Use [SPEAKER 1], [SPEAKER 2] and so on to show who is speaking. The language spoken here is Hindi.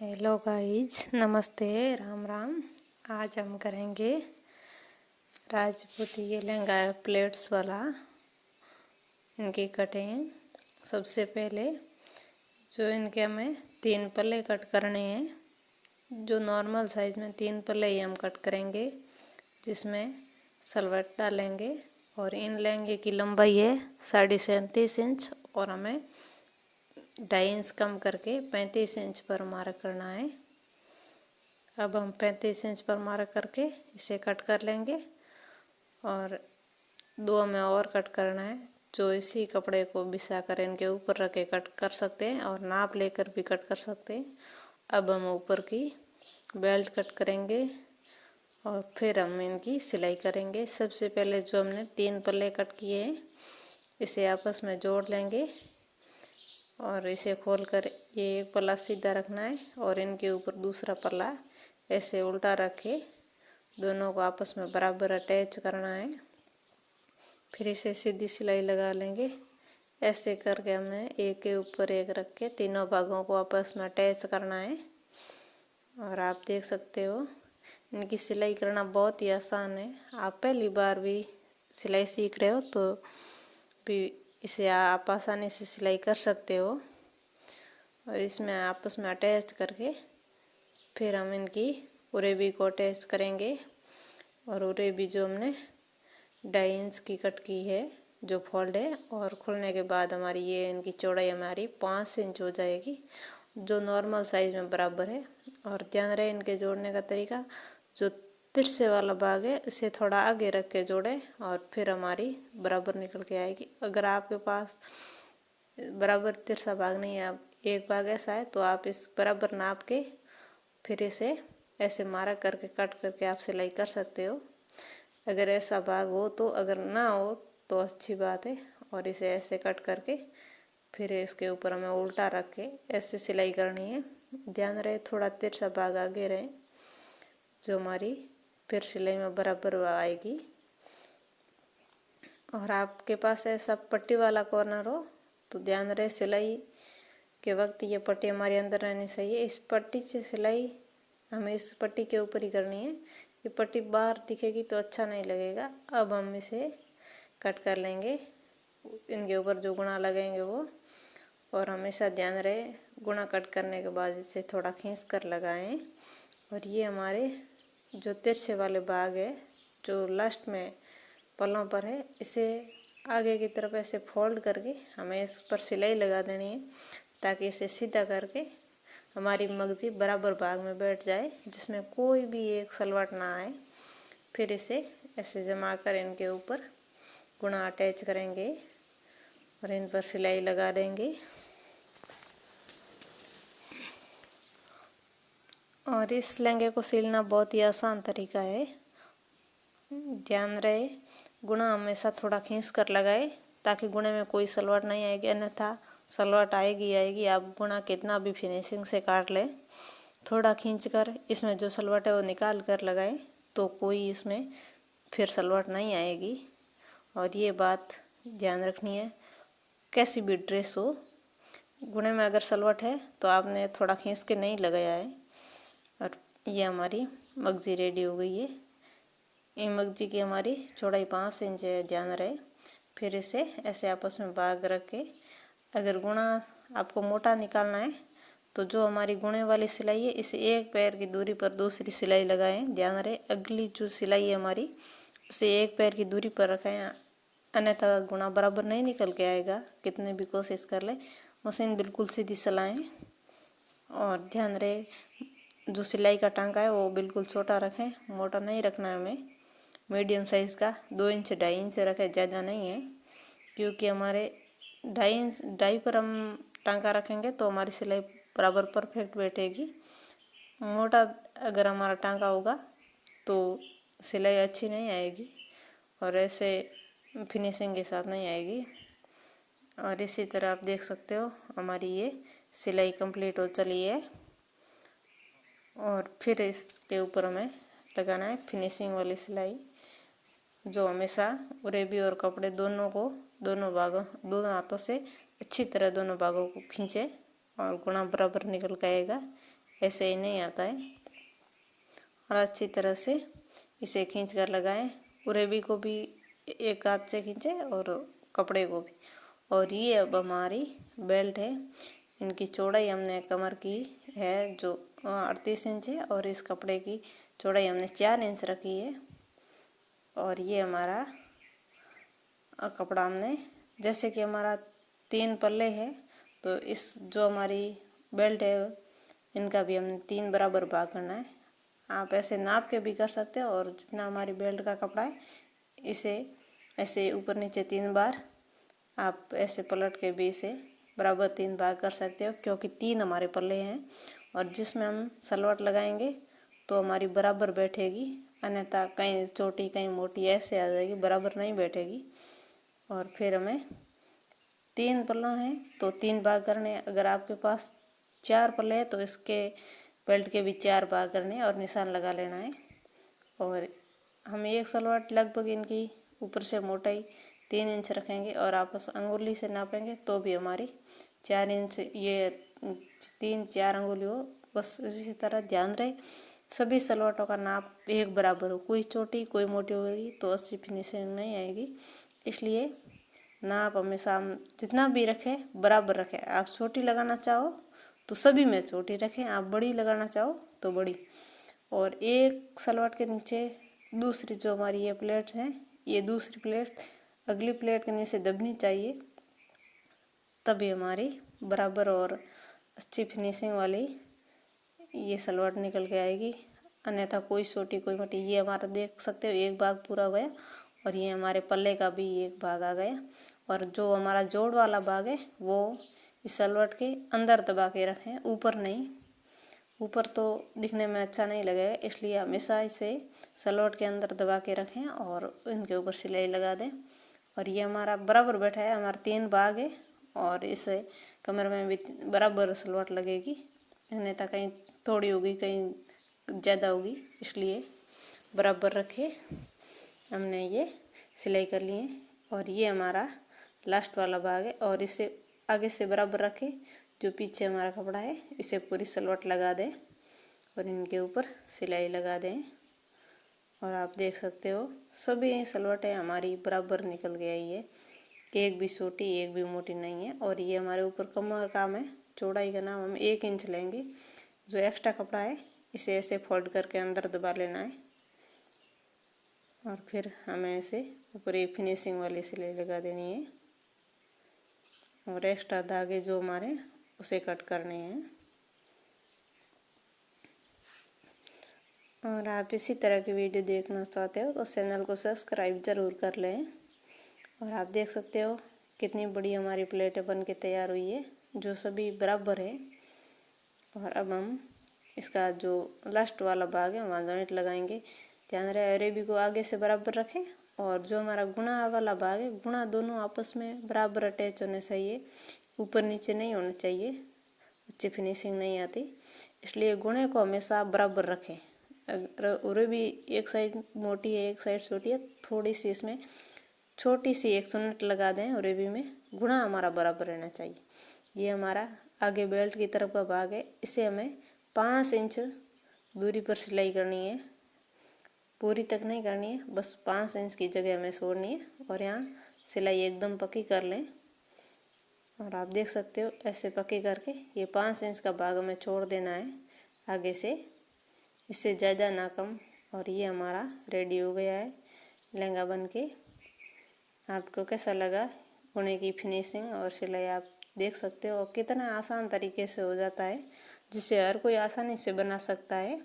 [SPEAKER 1] हेलो गाइज, नमस्ते, राम राम। आज हम करेंगे राजपूती ये लहंगा प्लेट्स वाला, इनकी कटिंग। सबसे पहले जो इनके हमें 3 पल्ले कट करने हैं। जो नॉर्मल साइज में 3 पल्ले ही हम कट करेंगे, जिसमें सलवट डालेंगे। और इन लहंगे की लंबाई है 37.5 इंच और हमें 2.5 इंच कम करके 35 इंच पर मार्क करना है। अब हम 35 इंच पर मार्क करके इसे कट कर लेंगे और 2 में और कट करना है। जो इसी कपड़े को बिछा कर इनके ऊपर रख के कट कर सकते हैं और नाप लेकर भी कट कर सकते हैं। अब हम ऊपर की बेल्ट कट करेंगे और फिर हम इनकी सिलाई करेंगे। सबसे पहले जो हमने 3 पल्ले कट किए हैं, इसे आपस में जोड़ लेंगे और इसे खोलकर ये एक पल्ला सीधा रखना है और इनके ऊपर दूसरा पल्ला ऐसे उल्टा रख के दोनों को आपस में बराबर अटैच करना है। फिर इसे सीधी सिलाई लगा लेंगे। ऐसे करके हमें एक के ऊपर एक रख के तीनों भागों को आपस में अटैच करना है। और आप देख सकते हो, इनकी सिलाई करना बहुत ही आसान है। आप पहली बार भी सिलाई सीख रहे हो तो भी इसे आप आसानी से सिलाई कर सकते हो। और इसमें आपस में अटैच करके फिर हम इनकी उरेबी को अटैच करेंगे। और उरेबी जो हमने 2.5 इंच की कट की है, जो फोल्ड है, और खुलने के बाद हमारी ये इनकी चौड़ाई हमारी 5 इंच हो जाएगी, जो नॉर्मल साइज में बराबर है। और ध्यान रहे इनके जोड़ने का तरीका, जो तिरछे वाला भाग है उसे थोड़ा आगे रख के जोड़े और फिर हमारी बराबर निकल के आएगी। अगर आपके पास बराबर तिरछा भाग नहीं है, एक भाग ऐसा है, तो आप इस बराबर नाप के फिर इसे ऐसे मार्क करके कट करके आप सिलाई कर सकते हो। अगर ऐसा भाग हो तो, अगर ना हो तो अच्छी बात है। और इसे ऐसे कट करके फिर इसके ऊपर हमें उल्टा रख के ऐसे सिलाई करनी है। ध्यान रहे थोड़ा तिरछा भाग आगे रहे, जो हमारी फिर सिलाई में बराबर आएगी। और आपके पास ऐसा पट्टी वाला कॉर्नर हो तो ध्यान रहे सिलाई के वक्त ये पट्टी हमारे अंदर रहनी चाहिए। इस पट्टी से सिलाई हमें इस पट्टी के ऊपर ही करनी है। ये पट्टी बाहर दिखेगी तो अच्छा नहीं लगेगा। अब हम इसे कट कर लेंगे, इनके ऊपर जो गुणा लगेंगे वो। और हमेशा ध्यान रहे गुणा कट करने के बाद इसे थोड़ा खींच कर लगाएं। और ये हमारे जो तिरछे वाले भाग है, जो लास्ट में पल्लों पर है, इसे आगे की तरफ ऐसे फोल्ड करके हमें इस पर सिलाई लगा देनी है, ताकि इसे सीधा करके हमारी मगजी बराबर भाग में बैठ जाए, जिसमें कोई भी एक सलवट ना आए। फिर इसे ऐसे जमा कर इनके ऊपर गुणा अटैच करेंगे और इन पर सिलाई लगा देंगे। और इस लहंगे को सिलना बहुत ही आसान तरीका है। ध्यान रहे गुणा हमेशा थोड़ा खींच कर लगाए, ताकि गुणे में कोई सलवट नहीं आएगी, अन्यथा सलवट आएगी। आप गुणा कितना भी फिनिशिंग से काट लें, थोड़ा खींचकर इसमें जो सलवट है वो निकाल कर लगाएं, तो कोई इसमें फिर सलवट नहीं आएगी। और ये बात ध्यान रखनी है, कैसी भी ड्रेस हो, गुणे में अगर सलवट है तो आपने थोड़ा खींच के नहीं लगाया है। और ये हमारी मगजी रेडी हो गई है। ये मगजी की हमारी चौड़ाई 5 इंच है, ध्यान रहे। फिर इसे ऐसे आपस में भाग रख के, अगर गुणा आपको मोटा निकालना है तो जो हमारी गुणे वाली सिलाई है, इसे एक पैर की दूरी पर दूसरी सिलाई लगाएं। ध्यान रहे अगली जो सिलाई है हमारी, उसे एक पैर की दूरी पर रखें, अन्यथा गुणा बराबर नहीं निकल के आएगा, कितने भी कोशिश कर ले। मशीन बिल्कुल सीधी चलाएं। और ध्यान रहे जो सिलाई का टांका है वो बिल्कुल छोटा रखें, मोटा नहीं रखना है हमें, मीडियम साइज़ का 2 इंच 2.5 इंच रखें, ज़्यादा नहीं है। क्योंकि हमारे 2.5 पर हम टांका रखेंगे तो हमारी सिलाई बराबर परफेक्ट बैठेगी। मोटा अगर हमारा टांका होगा तो सिलाई अच्छी नहीं आएगी और ऐसे फिनिशिंग के साथ नहीं आएगी। और इसी तरह आप देख सकते हो हमारी ये सिलाई कंप्लीट हो चली है। और फिर इसके ऊपर हमें लगाना है फिनिशिंग वाली सिलाई, जो हमेशा उरेबी और कपड़े दोनों को दोनों हाथों से अच्छी तरह दोनों भागों को खींचे और गुणा बराबर निकल के आएगा। ऐसे ही नहीं आता है। और अच्छी तरह से इसे खींच कर लगाएं, उरेबी को भी एक हाथ से खींचे और कपड़े को भी। और ये अब हमारी बेल्ट है। इनकी चौड़ाई हमने कमर की है जो 38 इंच है और इस कपड़े की चौड़ाई हमने 4 इंच रखी है। और ये हमारा कपड़ा हमने, जैसे कि हमारा 3 पल्ले है तो इस जो हमारी बेल्ट है इनका भी हमने 3 बराबर भाग करना है। आप ऐसे नाप के भी कर सकते हो और जितना हमारी बेल्ट का कपड़ा है इसे ऐसे ऊपर नीचे 3 बार आप ऐसे पलट के भी इसे बराबर 3 भाग कर सकते हो, क्योंकि 3 हमारे पल्ले हैं और जिसमें हम सलवट लगाएंगे तो हमारी बराबर बैठेगी, अन्यथा कहीं छोटी कहीं मोटी ऐसे आ जाएगी, बराबर नहीं बैठेगी। और फिर हमें 3 पल्ले हैं तो 3 भाग करने। अगर आपके पास 4 पल्ले हैं तो इसके बेल्ट के भी 4 भाग करने और निशान लगा लेना है। और हम एक सलवट लगभग इनकी ऊपर से मोटाई 3 इंच रखेंगे और आपस अंगुली से नापेंगे तो भी हमारी 4 इंच, ये 3-4 अंगुली हो। बस इसी तरह ध्यान रहे सभी सलवटों का नाप एक बराबर हो, कोई छोटी कोई मोटी होगी तो अच्छी फिनिशिंग नहीं आएगी। इसलिए नाप हमेशा हम जितना भी रखें बराबर रखें। आप छोटी लगाना चाहो तो सभी में छोटी रखें, आप बड़ी लगाना चाहो तो बड़ी। और एक सलवट के नीचे दूसरी जो हमारी ये प्लेट्स हैं, ये दूसरी प्लेट अगली प्लेट के नीचे दबनी चाहिए, तभी हमारी बराबर और अच्छी फिनिशिंग वाली ये सलवट निकल के आएगी। अन्यथा कोई छोटी कोई मोटी, ये हमारा देख सकते हो एक भाग पूरा हो गया और ये हमारे पल्ले का भी एक भाग आ गया। और जो हमारा जोड़ वाला भाग है वो इस सलवट के अंदर दबा के रखें, ऊपर नहीं। ऊपर तो दिखने में अच्छा नहीं लगेगा, इसलिए हमेशा इसे सलवट के अंदर दबा के रखें और इनके ऊपर सिलाई लगा दें। और ये हमारा बराबर बैठा है, हमारा 3 भाग है और इसे कमर में भी बराबर सलवट लगेगी, अन्यथा कहीं थोड़ी होगी कहीं ज़्यादा होगी, इसलिए बराबर रखे हमने ये सिलाई कर लिए। और ये हमारा लास्ट वाला भाग है और इसे आगे से बराबर रखें, जो पीछे हमारा कपड़ा है इसे पूरी सलवट लगा दें और इनके ऊपर सिलाई लगा दें। और आप देख सकते हो सभी सलवटें हमारी बराबर निकल गई है, एक भी छोटी एक भी मोटी नहीं है। और ये हमारे ऊपर कमर का में चौड़ाई का नाम हम 1 इंच लेंगे। जो एक्स्ट्रा कपड़ा है इसे ऐसे फोल्ड करके अंदर दबा लेना है और फिर हमें ऐसे ऊपर एक फिनिशिंग वाली सिलाई लगा देनी है और एक्स्ट्रा धागे जो हमारे उसे कट करने हैं। और आप इसी तरह की वीडियो देखना चाहते हो तो चैनल को सब्सक्राइब ज़रूर कर लें। और आप देख सकते हो कितनी बड़ी हमारी प्लेटें बन के तैयार हुई है, जो सभी बराबर है। और अब हम इसका जो लास्ट वाला भाग है वहाँ जॉइंट लगाएंगे। ध्यान रहे अरेबी को आगे से बराबर रखें और जो हमारा गुणा वाला भाग है, गुणा दोनों आपस में बराबर अटैच होने चाहिए, ऊपर नीचे नहीं होना चाहिए, अच्छी फिनिशिंग नहीं आती। इसलिए गुणे को हमेशा बराबर रखें। अगर अरेबी एक साइड मोटी है एक साइड छोटी है, थोड़ी सी इसमें छोटी सी एक चुन्नट लगा दें अरेबी में, गुणा हमारा बराबर रहना चाहिए। ये हमारा आगे बेल्ट की तरफ का भाग है, इसे हमें 5 इंच दूरी पर सिलाई करनी है, पूरी तक नहीं करनी है, बस 5 इंच की जगह हमें छोड़नी है। और यहाँ सिलाई एकदम पक्की कर लें। और आप देख सकते हो ऐसे पक्की करके ये 5 इंच का भाग हमें छोड़ देना है आगे से, इससे ज़्यादा ना कम। और ये हमारा रेडी हो गया है लहंगा बन के। आपको कैसा लगा बुने की फिनिशिंग और सिलाई, आप देख सकते हो कितना आसान तरीके से हो जाता है, जिसे हर कोई आसानी से बना सकता है।